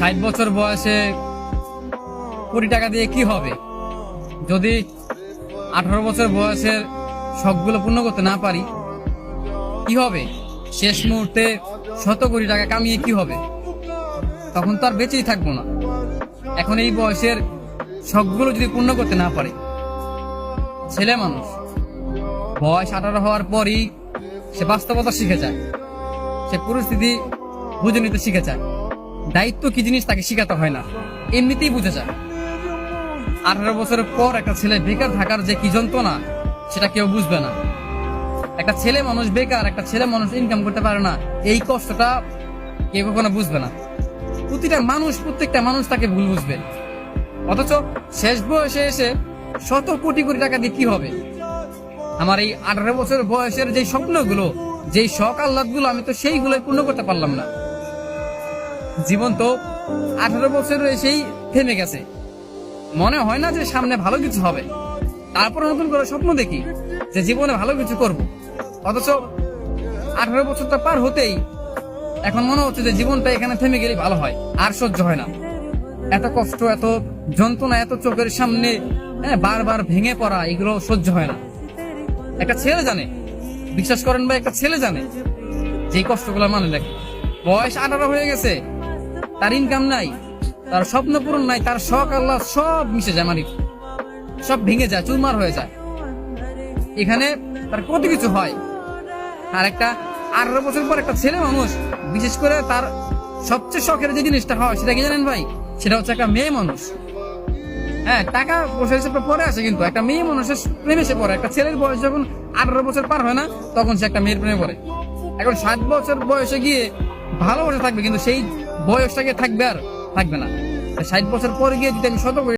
60 বছর বয়সে কোটি টাকা দিয়ে কি হবে? যদি 18 বছর বয়সের শখগুলো পূর্ণ করতে না পারি কি হবে? শেষ মুহূর্তে 100 কোটি টাকা কামিয়ে কি হবে? তখন তো আর বেঁচেই থাকবো না। এখন এই বয়সের শখগুলো যদি পূর্ণ করতে না পারে, ছেলে মানুষ বয়স 18 হওয়ার পরই সে বাস্তবতা শিখে যায়, সে পরিস্থিতি বুঝে নিতে শিখে যায়। দায়িত্ব কি জিনিস তাকে শিখাতে হয় না, এমনিতেই বুঝে যায়। 18 বছরের পর একটা ছেলে বেকার থাকার যে কি যন্ত্রণা সেটা কেউ বুঝবে না। একটা ছেলে মানুষ বেকার, একটা ছেলে মানুষ ইনকাম করতে পারে না, এই কষ্টটা কেউ কখনো বুঝবে না। প্রত্যেকটা মানুষ তাকে ভুল বুঝবে। অথচ শেষ বয়সে এসে 100 কোটি টাকা দিয়ে কি হবে? আমার এই 18 বছর বয়সের যে স্বপ্নগুলো, যেই শখ আহ্লাদগুলো, আমি তো সেইগুলোই পূর্ণ করতে পারলাম না। জীবন তো 18 বছরে এসেই থেমে গেছে। মনে হয় না যে সামনে ভালো কিছু হবে। তারপর নতুন করে স্বপ্ন দেখি যে জীবনে ভালো কিছু করব। অথচ 18 বছরটা পার হতেই এখন মনে হচ্ছে যে জীবনটা এখানে থেমে গেলে ভালো হয়। আর সহ্য হয় না এত কষ্ট, এত যন্ত্রণা, এত চোখের সামনে বারবার ভেঙে পড়া, এগুলো সহ্য হয় না। একটা ছেলে জানে, বিশ্বাস করেন ভাই, একটা ছেলে জানে যে কষ্টগুলো মানে লাগে। বয়স 18 হয়ে গেছে, তার ইনকাম নাই, তার স্বপ্ন পূরণ নাই, তার শখ আল্লাহ সব মিশে যায়, মানে সব ভেঙে যায়, চুরমার হয়ে যায়। এখানে তার কত কিছু হয়। আর একটা 18 বছর পর একটা ছেলে মানুষ, বিশেষ করে তার সবচেয়ে শখের যে জিনিসটা হয় সেটা কি জানেন ভাই? সেটা হচ্ছে একটা মেয়ে মানুষ। হ্যাঁ, টাকা পয়সা হিসেবে পরে আসে, কিন্তু একটা মেয়ে মানুষের প্রেমে সে পড়ে। একটা ছেলের বয়স যখন 18 বছর পার হয় না, তখন সে একটা মেয়ের প্রেমে পড়ে। এখন 60 বছর বয়সে গিয়ে ভালোবাসা থাকবে, কিন্তু সেই বয়সটাকে থাকবে আর থাকবে না। 60 বছর পরে গিয়ে যদি আমি 100